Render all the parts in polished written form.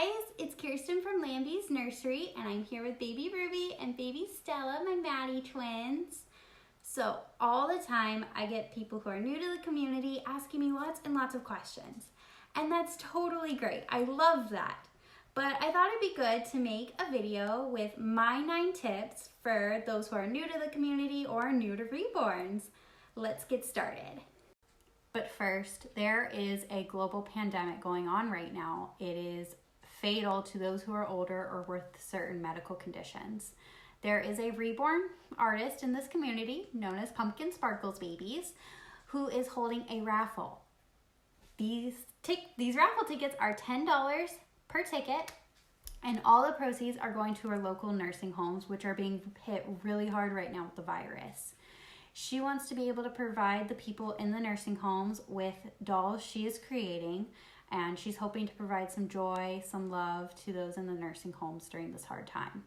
guys, it's Kirsten from Lambie's Nursery, and I'm here with baby Ruby and baby Stella, my Maddie twins. So all the time I get people who are new to the community asking me lots and lots of questions, and that's totally great. I love that. But I thought it'd be good to make a video with my 9 tips for those who are new to the community or new to Reborns. Let's get started. But first, there is a global pandemic going on right now. It is fatal to those who are older or with certain medical conditions. There is a Reborn artist in this community known as Pumpkin Sparkles Babies who is holding a raffle. These raffle tickets are $10 per ticket, and all the proceeds are going to our local nursing homes, which are being hit really hard right now with the virus. She wants to be able to provide the people in the nursing homes with dolls she is creating, and she's hoping to provide some joy, some love to those in the nursing homes during this hard time.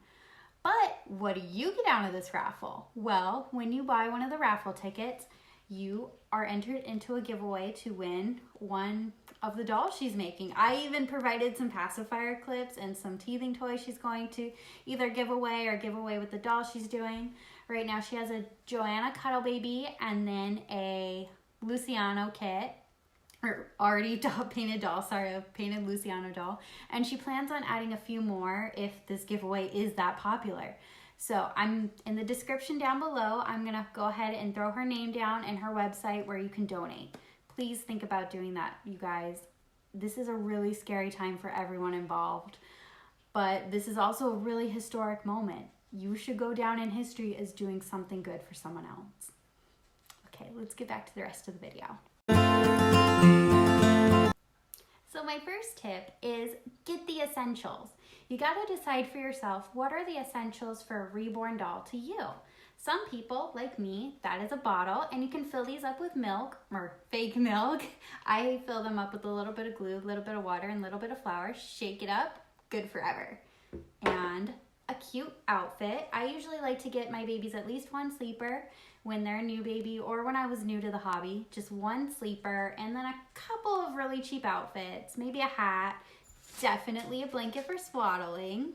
But what do you get out of this raffle? Well, when you buy one of the raffle tickets, you are entered into a giveaway to win one of the dolls she's making. I even provided some pacifier clips and some teething toys she's going to either give away with the doll she's doing. Right now she has a Joanna Cuddle Baby and then a Luciano kit, or already painted doll, a painted Luciano doll. And she plans on adding a few more if this giveaway is that popular. So I'm in the description down below. I'm gonna go ahead and throw her name down and her website where you can donate. Please think about doing that, you guys. This is a really scary time for everyone involved, but this is also a really historic moment. You should go down in history as doing something good for someone else. Okay, let's get back to the rest of the video. So my first tip is get the essentials. You gotta decide for yourself, what are the essentials for a Reborn doll to you? Some people, like me, that is a bottle, and you can fill these up with milk, or fake milk. I fill them up with a little bit of glue, a little bit of water, and a little bit of flour. Shake it up, good forever. And a cute outfit. I usually like to get my babies at least one sleeper when they're a new baby or when I was new to the hobby. Just one sleeper and then a couple of really cheap outfits, maybe a hat, definitely a blanket for swaddling.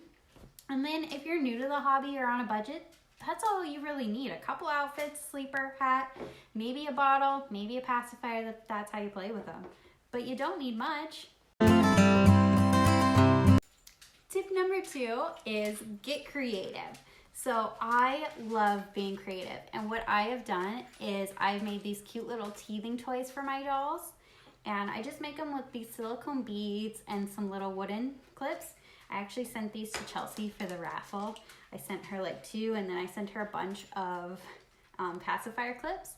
And then if you're new to the hobby or on a budget, that's all you really need. A couple outfits, sleeper, hat, maybe a bottle, maybe a pacifier. That's how you play with them. But you don't need much. Tip number 2 is get creative. So I love being creative, and what I have done is I've made these cute little teething toys for my dolls, and I just make them with these silicone beads and some little wooden clips. I actually sent these to Chelsea for the raffle. I sent her like 2, and then I sent her a bunch of pacifier clips.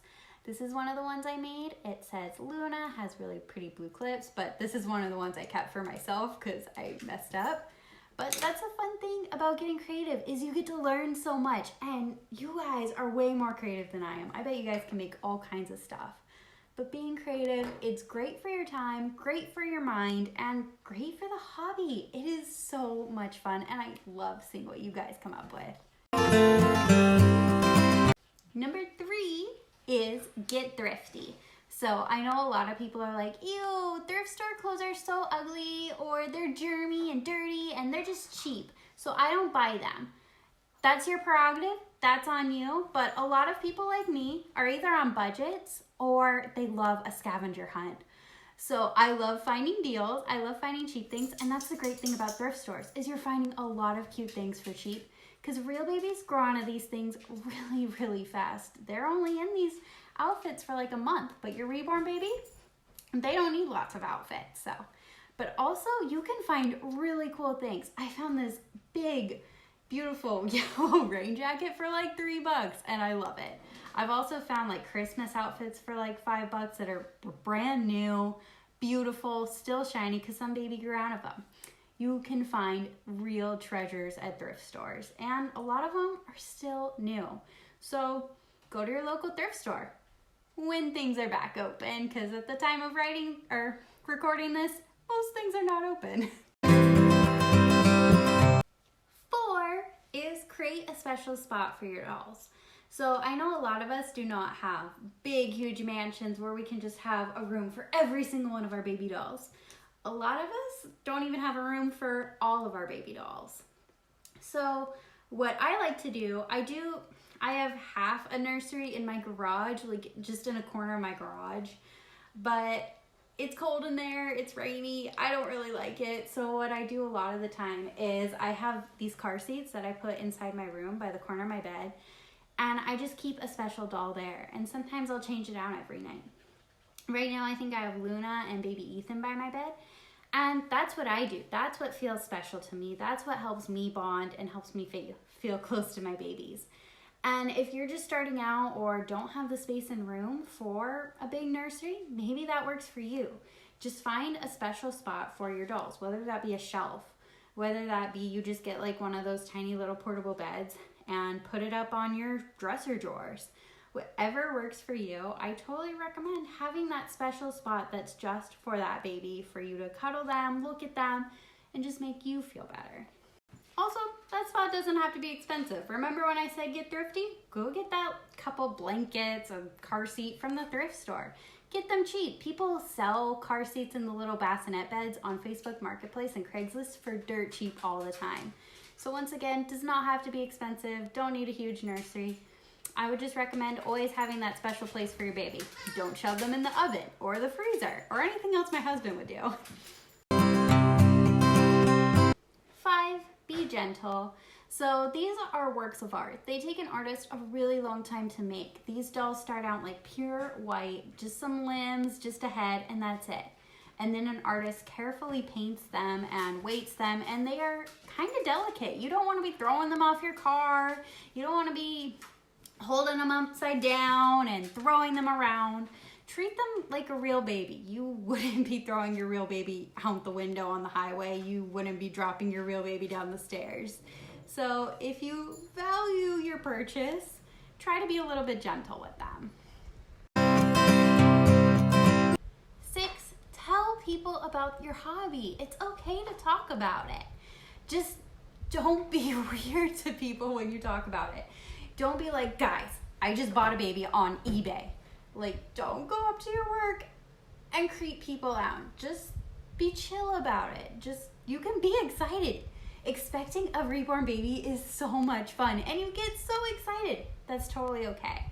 This is one of the ones I made. It says Luna, has really pretty blue clips, but this is one of the ones I kept for myself because I messed up. But that's a fun thing about getting creative, is you get to learn so much, and you guys are way more creative than I am. I bet you guys can make all kinds of stuff. But being creative, it's great for your time, great for your mind, and great for the hobby. It is so much fun, and I love seeing what you guys come up with. Number 3 is get thrifty. So I know a lot of people are like, ew, thrift store clothes are so ugly, or they're germy and dirty and they're just cheap, so I don't buy them. That's your prerogative, that's on you, but a lot of people like me are either on budgets or they love a scavenger hunt. So I love finding deals, I love finding cheap things, and that's the great thing about thrift stores, is you're finding a lot of cute things for cheap, because real babies grow onto these things really, really fast. They're only in these outfits for like a month, but your Reborn baby, they don't need lots of outfits. So, but also you can find really cool things. I found this big, beautiful yellow rain jacket for like $3, and I love it. I've also found like Christmas outfits for like $5 that are brand new, beautiful, still shiny, because some baby grew out of them. You can find real treasures at thrift stores, and a lot of them are still new. So go to your local thrift store when things are back open, because at the time of writing or recording this, most things are not open. 4 is create a special spot for your dolls. So I know a lot of us do not have big, huge mansions where we can just have a room for every single one of our baby dolls. a lot of us don't even have a room for all of our baby dolls. So what I like to do, I have half a nursery in my garage, like just in a corner of my garage, but it's cold in there, it's rainy, I don't really like it. So what I do a lot of the time is I have these car seats that I put inside my room by the corner of my bed, and I just keep a special doll there, and sometimes I'll change it out every night. Right now I think I have Luna and baby Ethan by my bed, and that's what I do. That's what feels special to me. That's what helps me bond and helps me feel close to my babies. And if you're just starting out or don't have the space and room for a big nursery, maybe that works for you. Just find a special spot for your dolls, whether that be a shelf, whether that be you just get like one of those tiny little portable beds and put it up on your dresser drawers. Whatever works for you, I totally recommend having that special spot that's just for that baby, for you to cuddle them, look at them, and just make you feel better. Also, that spot doesn't have to be expensive. Remember when I said get thrifty? Go get that couple blankets, a car seat from the thrift store. Get them cheap. People sell car seats in the little bassinet beds on Facebook Marketplace and Craigslist for dirt cheap all the time. So once again, does not have to be expensive. Don't need a huge nursery. I would just recommend always having that special place for your baby. Don't shove them in the oven or the freezer or anything else my husband would do. 5, be gentle. So these are works of art. They take an artist a really long time to make. These dolls start out like pure white, just some limbs, just a head, and that's it. And then an artist carefully paints them and weights them, and they are kind of delicate. You don't want to be throwing them off your car. You don't want to be holding them upside down and throwing them around. Treat them like a real baby. You wouldn't be throwing your real baby out the window on the highway. You wouldn't be dropping your real baby down the stairs. So if you value your purchase, try to be a little bit gentle with them. 6, tell people about your hobby. It's okay to talk about it. Just don't be weird to people when you talk about it. Don't be like, guys, I just bought a baby on eBay. Like, don't go up to your work and creep people out. Just be chill about it. You can be excited. Expecting a reborn baby is so much fun, and you get so excited. That's totally okay.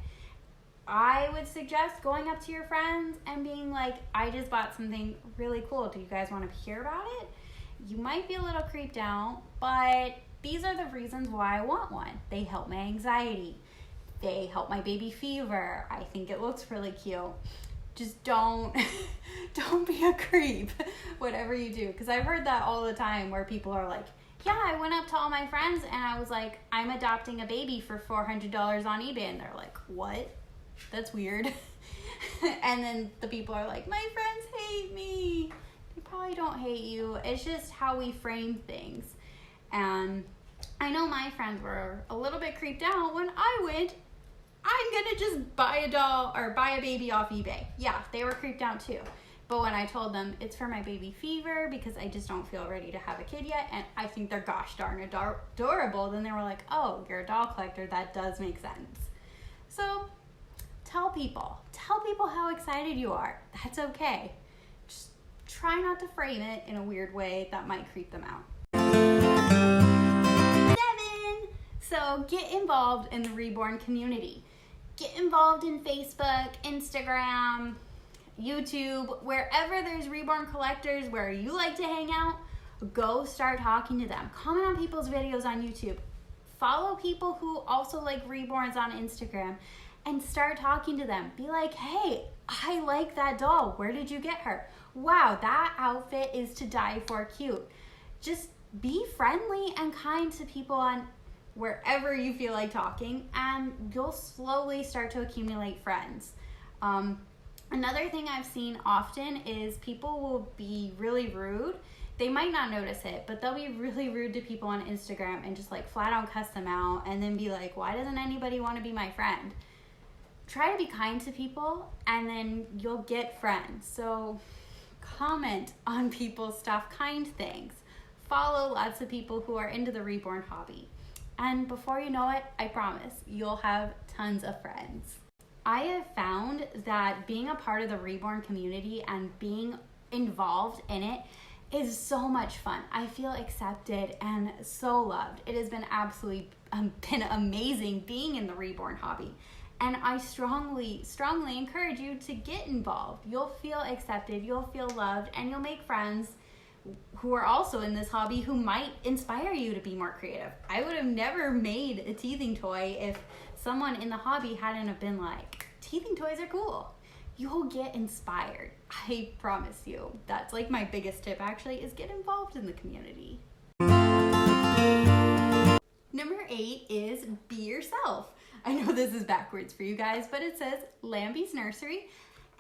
I would suggest going up to your friends and being like, I just bought something really cool. Do you guys want to hear about it? You might be a little creeped out, but these are the reasons why I want one. They help my anxiety. They help my baby fever. I think it looks really cute. Just don't be a creep, whatever you do. Because I've heard that all the time where people are like, yeah, I went up to all my friends and I was like, I'm adopting a baby for $400 on eBay. And they're like, what? That's weird. And then the people are like, my friends hate me. They probably don't hate you. It's just how we frame things. And I know my friends were a little bit creeped out when I went, I'm gonna just buy a doll or buy a baby off eBay. Yeah, they were creeped out too. But when I told them it's for my baby fever because I just don't feel ready to have a kid yet and I think they're gosh darn adorable, then they were like, oh, you're a doll collector, that does make sense. So tell people how excited you are. That's okay. Just try not to frame it in a weird way that might creep them out. 7, so get involved in the Reborn community. Get involved in Facebook, Instagram, YouTube, wherever there's Reborn collectors, where you like to hang out, go start talking to them. Comment on people's videos on YouTube. Follow people who also like Reborns on Instagram and start talking to them. Be like, hey, I like that doll. Where did you get her? Wow, that outfit is to die for cute. Just be friendly and kind to people on wherever you feel like talking, and you'll slowly start to accumulate friends. Another thing I've seen often is people will be really rude. They might not notice it, but they'll be really rude to people on Instagram and just like flat out cuss them out and then be like, why doesn't anybody want to be my friend? Try to be kind to people and then you'll get friends. So comment on people's stuff, kind things. Follow lots of people who are into the Reborn hobby. And before you know it, I promise, you'll have tons of friends. I have found that being a part of the Reborn community and being involved in it is so much fun. I feel accepted and so loved. It has been absolutely been amazing being in the Reborn hobby. And I strongly encourage you to get involved. You'll feel accepted, you'll feel loved, and you'll make friends who are also in this hobby who might inspire you to be more creative. I would have never made a teething toy if someone in the hobby hadn't have been like, teething toys are cool. You'll get inspired. I promise you. That's like my biggest tip actually, is get involved in the community. Number 8 is be yourself. I know this is backwards for you guys, but it says Lambie's Nursery,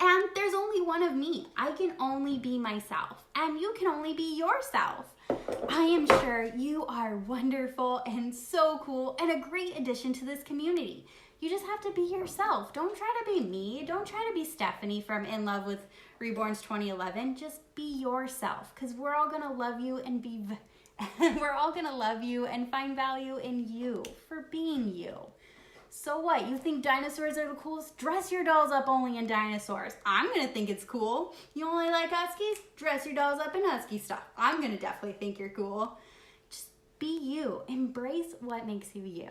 and there's only one of me. I can only be myself, and you can only be yourself. I am sure you are wonderful and so cool and a great addition to this community. You just have to be yourself. Don't try to be me. Don't try to be Stephanie from In Love with Reborn's 2011. Just be yourself, because we're all gonna love you and we're all gonna love you and find value in you for being you. So what, you think dinosaurs are the coolest? Dress your dolls up only in dinosaurs. I'm gonna think it's cool. You only like huskies? Dress your dolls up in husky stuff. I'm gonna definitely think you're cool. Just be you. Embrace what makes you you.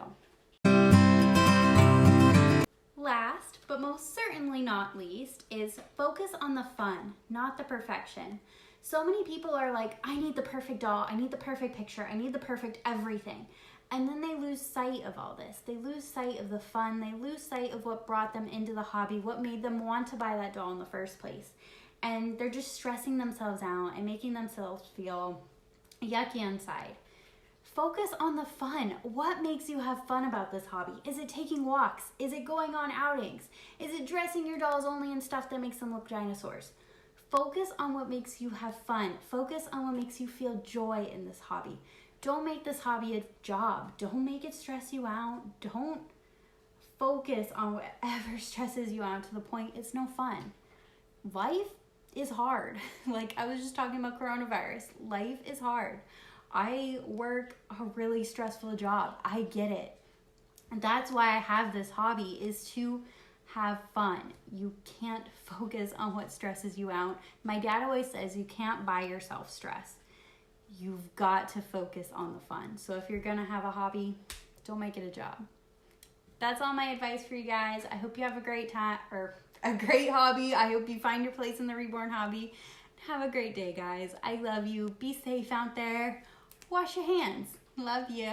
Last, but most certainly not least, is focus on the fun, not the perfection. So many people are like, I need the perfect doll, I need the perfect picture, I need the perfect everything. And then they lose sight of all this. They lose sight of the fun. They lose sight of what brought them into the hobby, what made them want to buy that doll in the first place. And they're just stressing themselves out and making themselves feel yucky inside. Focus on the fun. What makes you have fun about this hobby? Is it taking walks? Is it going on outings? Is it dressing your dolls only in stuff that makes them look dinosaurs? Focus on what makes you have fun. Focus on what makes you feel joy in this hobby. Don't make this hobby a job. Don't make it stress you out. Don't focus on whatever stresses you out to the point it's no fun. Life is hard. Like I was just talking about coronavirus. Life is hard. I work a really stressful job. I get it. And that's why I have this hobby, is to have fun. You can't focus on what stresses you out. My dad always says you can't buy yourself stress. You've got to focus on the fun. So if you're gonna have a hobby, don't make it a job. That's all my advice for you guys. I hope you have a great time, or a great hobby. I hope you find your place in the Reborn hobby. Have a great day, guys. I love you. Be safe out there. Wash your hands. Love you.